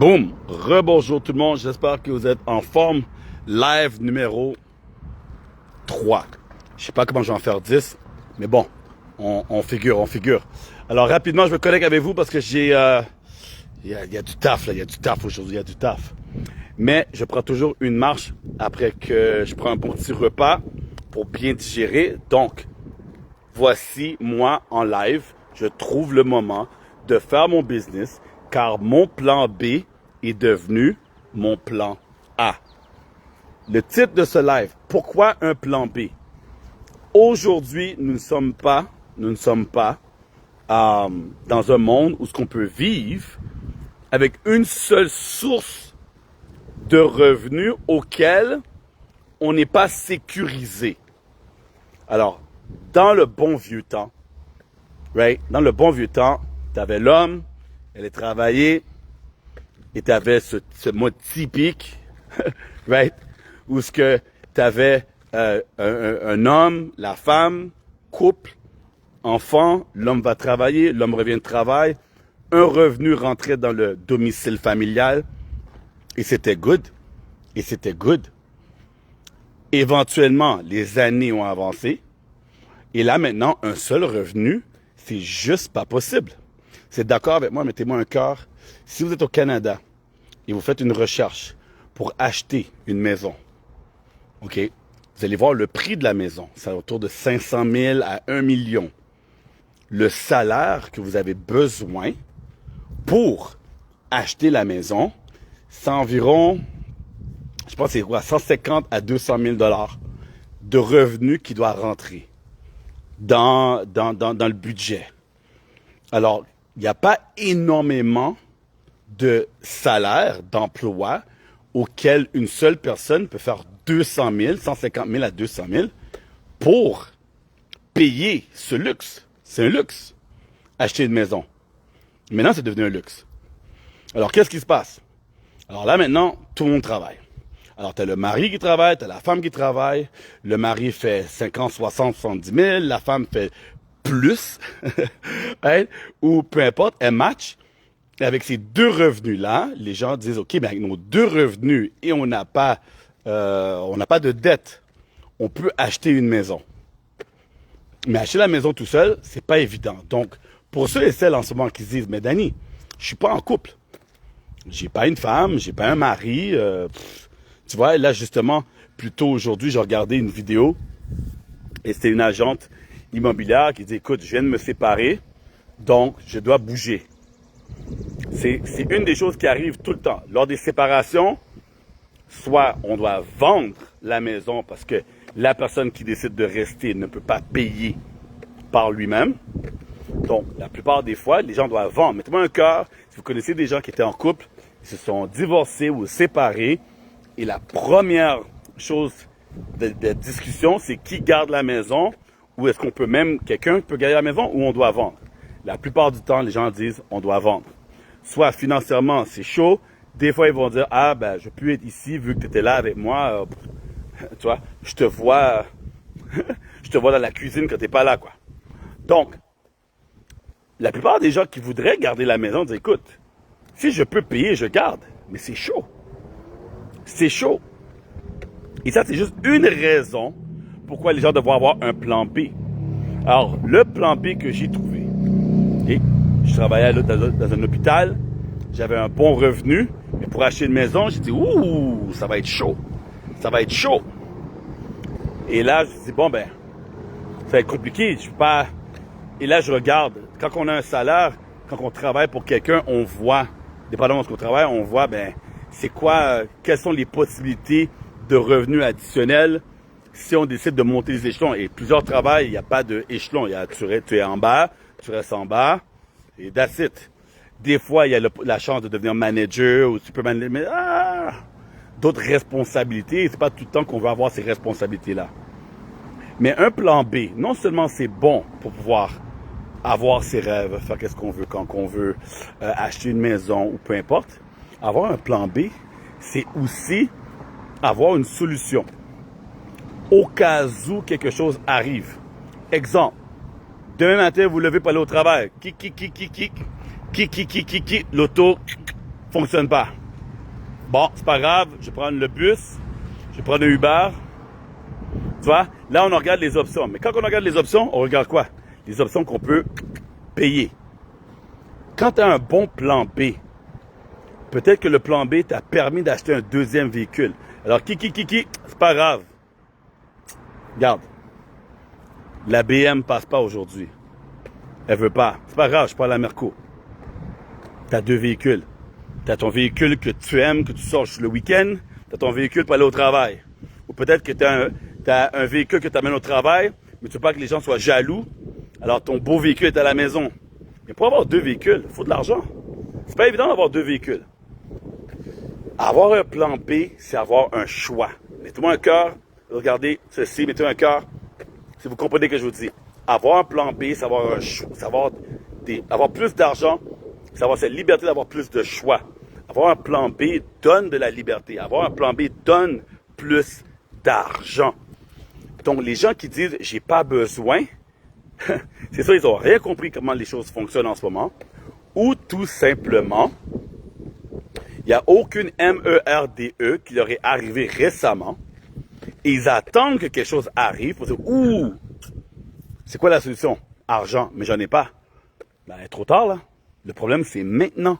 Boum! Rebonjour tout le monde, j'espère que vous êtes en forme. Live numéro 3. Je sais pas comment je vais en faire 10, mais bon, on figure. Alors rapidement, je me connecte avec vous parce que il y a du taf là, il y a du taf aujourd'hui, il y a du taf. Mais je prends toujours une marche après que je prends un bon petit repas pour bien digérer. Donc, voici moi en live. Je trouve le moment de faire mon business car mon plan B est devenu mon plan A. Le titre de ce live, pourquoi un plan B? Aujourd'hui, nous ne sommes pas dans un monde où ce qu'on peut vivre avec une seule source de revenus auquel on n'est pas sécurisé. Alors, dans le bon vieux temps, t'avais l'homme, elle allait travailler, et t'avais ce mode typique, right? Où ce que t'avais un homme, la femme, couple, enfant, l'homme va travailler, l'homme revient de travail, un revenu rentrait dans le domicile familial, et c'était good. Éventuellement, les années ont avancé, et là maintenant, un seul revenu, c'est juste pas possible. C'est d'accord avec moi, mettez-moi un cœur. Si vous êtes au Canada et vous faites une recherche pour acheter une maison, OK, vous allez voir le prix de la maison. C'est autour de 500 000 à 1 million. Le salaire que vous avez besoin pour acheter la maison, c'est environ, je pense que c'est quoi, 150 à 200 000 dollars de revenus qui doivent rentrer dans le budget. Alors, il n'y a pas énormément de salaires, d'emplois auxquels une seule personne peut faire 200 000, 150 000 à 200 000 pour payer ce luxe. C'est un luxe, acheter une maison. Maintenant, c'est devenu un luxe. Alors, qu'est-ce qui se passe? Alors là, maintenant, tout le monde travaille. Alors, tu as le mari qui travaille, tu as la femme qui travaille. Le mari fait 50, 60, 70 000. La femme fait plus, hein, ou peu importe, elle match. Et avec ces deux revenus-là, les gens disent, OK, mais avec nos deux revenus et on n'a pas de dette, on peut acheter une maison. Mais acheter la maison tout seul, c'est pas évident. Donc, pour ceux et celles en ce moment qui se disent, mais Danny, je suis pas en couple. J'ai pas une femme, j'ai pas un mari. Tu vois, là, justement, plus tôt aujourd'hui, j'ai regardé une vidéo et c'était une agente immobilière qui dit, écoute, je viens de me séparer, donc je dois bouger. C'est une des choses qui arrive tout le temps. Lors des séparations, soit on doit vendre la maison parce que la personne qui décide de rester ne peut pas payer par lui-même. Donc, la plupart des fois, les gens doivent vendre. Mettez-moi un cœur, si vous connaissez des gens qui étaient en couple, ils se sont divorcés ou séparés, et la première chose de discussion, c'est qui garde la maison, ou est-ce qu'on peut même, quelqu'un peut garder la maison, ou on doit vendre. La plupart du temps, les gens disent, on doit vendre. Soit financièrement, c'est chaud. Des fois, ils vont dire, ah, ben, je peux être ici, vu que tu étais là avec moi. Tu vois, je te vois dans la cuisine quand tu n'es pas là, quoi. Donc, la plupart des gens qui voudraient garder la maison disent, écoute, si je peux payer, je garde. Mais c'est chaud. C'est chaud. Et ça, c'est juste une raison pourquoi les gens devraient avoir un plan B. Alors, le plan B que j'ai trouvé, okay, je travaillais dans un hôpital, j'avais un bon revenu, mais pour acheter une maison, j'ai dit, ouh, ça va être chaud. Ça va être chaud. Et là, je me dis, bon, ben, ça va être compliqué, je peux pas... Et là, je regarde, quand on a un salaire, quand on travaille pour quelqu'un, on voit, dépendamment de ce qu'on travaille, on voit, ben, c'est quoi, quelles sont les possibilités de revenus additionnels si on décide de monter les échelons. Et plusieurs travails, il n'y a pas d'échelon. Tu es en bas, tu restes en bas, et that's it. Des fois, il y a la chance de devenir manager ou supermanager, mais d'autres responsabilités. C'est pas tout le temps qu'on veut avoir ces responsabilités-là. Mais un plan B, non seulement c'est bon pour pouvoir avoir ses rêves, faire qu'est-ce qu'on veut quand on veut, acheter une maison ou peu importe. Avoir un plan B, c'est aussi avoir une solution. Au cas où quelque chose arrive. Exemple, demain matin, vous levez pour aller au travail. L'auto fonctionne pas. Bon, c'est pas grave, je vais prendre le bus, je vais prendre un Uber. Tu vois, là, on regarde les options. Mais quand on regarde les options, on regarde quoi? Les options qu'on peut payer. Quand tu as un bon plan B, peut-être que le plan B t'a permis d'acheter un deuxième véhicule. Alors, c'est pas grave. Regarde, la BM passe pas aujourd'hui. Elle veut pas. C'est pas grave, je parle à Merco. Tu as deux véhicules. Tu as ton véhicule que tu aimes, que tu sors le week-end. Tu as ton véhicule pour aller au travail. Ou peut-être que tu as un véhicule que tu amènes au travail, mais tu veux pas que les gens soient jaloux. Alors, ton beau véhicule est à la maison. Mais pour avoir deux véhicules, il faut de l'argent. C'est pas évident d'avoir deux véhicules. Avoir un plan B, c'est avoir un choix. Mettez-moi un cœur. Regardez ceci, mettez un cœur. Si vous comprenez ce que je vous dis. Avoir un plan B, c'est avoir un choix. C'est avoir plus d'argent. C'est avoir cette liberté d'avoir plus de choix. Avoir un plan B donne de la liberté. Avoir un plan B donne plus d'argent. Donc, les gens qui disent « j'ai pas besoin », c'est ça, ils n'ont rien compris comment les choses fonctionnent en ce moment. Ou tout simplement, il n'y a aucune MERDE qui leur est arrivée récemment. Et ils attendent que quelque chose arrive pour dire « ouh, c'est quoi la solution? Argent, mais j'en ai pas. » Ben, trop tard, là. Le problème, c'est maintenant.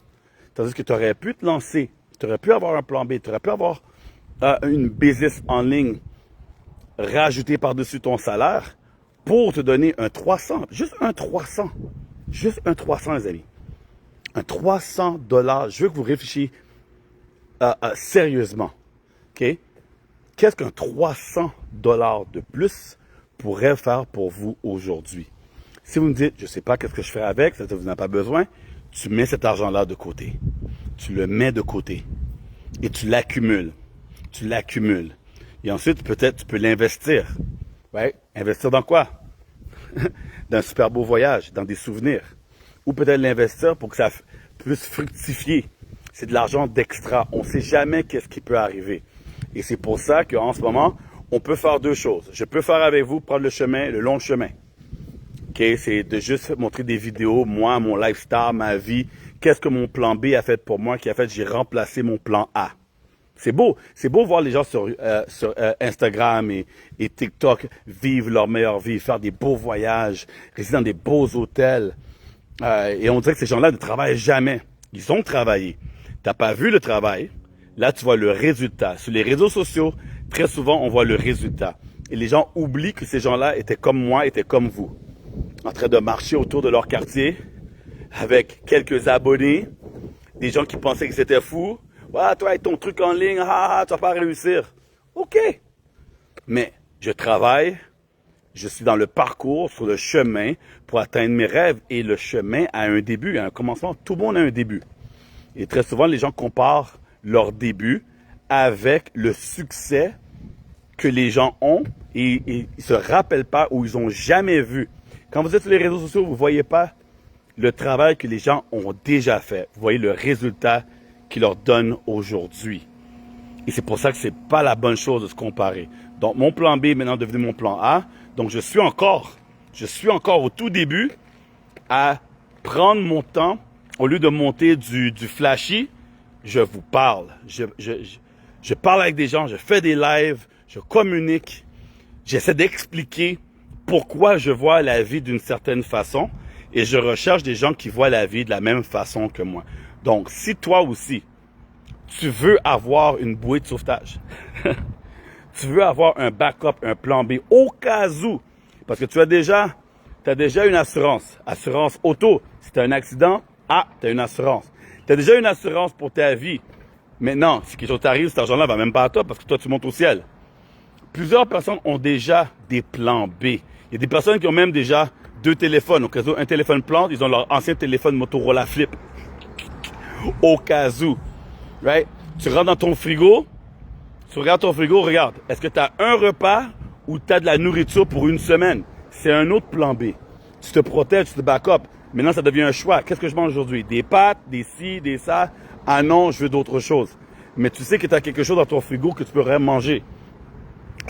Tandis que tu aurais pu te lancer, tu aurais pu avoir un plan B, tu aurais pu avoir une business en ligne rajoutée par-dessus ton salaire pour te donner un 300. Juste un 300. Juste un 300, les amis. Un 300 $. Je veux que vous réfléchissiez sérieusement. OK? Qu'est-ce qu'un 300 $ de plus pourrait faire pour vous aujourd'hui? Si vous me dites, je ne sais pas qu'est-ce que je fais avec, ça, vous n'en avez pas besoin, tu mets cet argent-là de côté. Tu le mets de côté. Et tu l'accumules. Tu l'accumules. Et ensuite, peut-être, tu peux l'investir. Ouais. Investir dans quoi? Dans un super beau voyage, dans des souvenirs. Ou peut-être l'investir pour que ça puisse fructifier. C'est de l'argent d'extra. On ne sait jamais qu'est-ce qui peut arriver. Et c'est pour ça qu'en ce moment, on peut faire deux choses. Je peux faire avec vous, prendre le chemin, le long chemin. OK? C'est de juste montrer des vidéos, moi, mon lifestyle, ma vie. Qu'est-ce que mon plan B a fait pour moi, qui a fait que j'ai remplacé mon plan A. C'est beau voir les gens sur Instagram et TikTok vivre leur meilleure vie, faire des beaux voyages, résider dans des beaux hôtels. Et on dirait que ces gens-là ne travaillent jamais. Ils ont travaillé. T'as pas vu le travail. Là, tu vois le résultat. Sur les réseaux sociaux, très souvent, on voit le résultat. Et les gens oublient que ces gens-là étaient comme moi, étaient comme vous. En train de marcher autour de leur quartier avec quelques abonnés, des gens qui pensaient que c'était fou. Ouais, toi, avec ton truc en ligne, tu vas pas réussir. OK. Mais je travaille, je suis dans le parcours, sur le chemin pour atteindre mes rêves. Et le chemin a un début, a un commencement. Tout le monde a un début. Et très souvent, les gens comparent leur début avec le succès que les gens ont et ils se rappellent pas ou ils ont jamais vu. Quand vous êtes sur les réseaux sociaux, vous voyez pas le travail que les gens ont déjà fait. Vous voyez le résultat qu'ils leur donnent aujourd'hui. Et c'est pour ça que c'est pas la bonne chose de se comparer. Donc, mon plan B est maintenant devenu mon plan A. Donc, je suis encore au tout début à prendre mon temps. Au lieu de monter du flashy, je vous parle. Je parle avec des gens, je fais des lives, je communique. J'essaie d'expliquer pourquoi je vois la vie d'une certaine façon et je recherche des gens qui voient la vie de la même façon que moi. Donc, si toi aussi, tu veux avoir une bouée de sauvetage, tu veux avoir un backup, un plan B, au cas où, parce que tu as déjà une assurance auto. Si tu as un accident, tu as une assurance. Tu as déjà une assurance pour ta vie. Maintenant, si quelque chose t'arrive, cet argent-là va même pas à toi parce que toi, tu montes au ciel. Plusieurs personnes ont déjà des plans B. Il y a des personnes qui ont même déjà deux téléphones. Au cas où un téléphone plante, ils ont leur ancien téléphone Motorola Flip. Au cas où. Right? Tu rentres dans ton frigo, tu regardes ton frigo, regarde. Est-ce que tu as un repas ou tu as de la nourriture pour une semaine? C'est un autre plan B. Tu te protèges, tu te back-up. Maintenant, ça devient un choix. Qu'est-ce que je mange aujourd'hui? Des pâtes, des ci, des ça. Ah non, je veux d'autres choses. Mais tu sais que tu as quelque chose dans ton frigo que tu pourrais manger.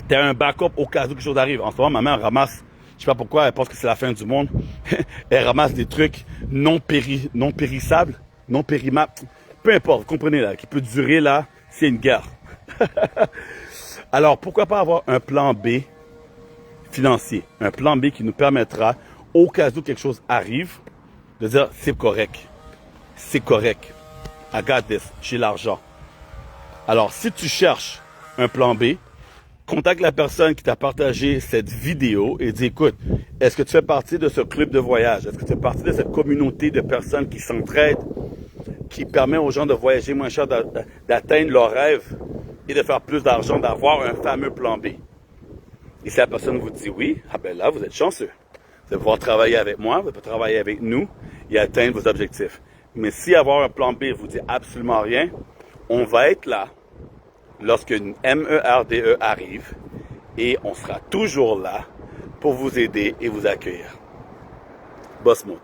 Tu as un backup au cas où quelque chose arrive. En ce moment, ma mère ramasse, je sais pas pourquoi, elle pense que c'est la fin du monde. Elle ramasse des trucs non périssables, non périmables. peu importe, vous comprenez là, qui peut durer là, c'est une guerre. Alors, pourquoi pas avoir un plan B financier, un plan B qui nous permettra, au cas où quelque chose arrive, de dire c'est correct, I got this, j'ai l'argent. Alors, si tu cherches un plan B, contacte la personne qui t'a partagé cette vidéo et dis, écoute, est-ce que tu fais partie de ce club de voyage? Est-ce que tu fais partie de cette communauté de personnes qui s'entraident, qui permet aux gens de voyager moins cher, d'atteindre leurs rêves et de faire plus d'argent, d'avoir un fameux plan B? Et si la personne vous dit oui, ah ben là, vous êtes chanceux. Vous allez pouvoir travailler avec moi, vous allez pouvoir travailler avec nous et atteindre vos objectifs. Mais si avoir un plan B vous dit absolument rien, on va être là lorsqu'une MERDE arrive et on sera toujours là pour vous aider et vous accueillir. Boss Mode.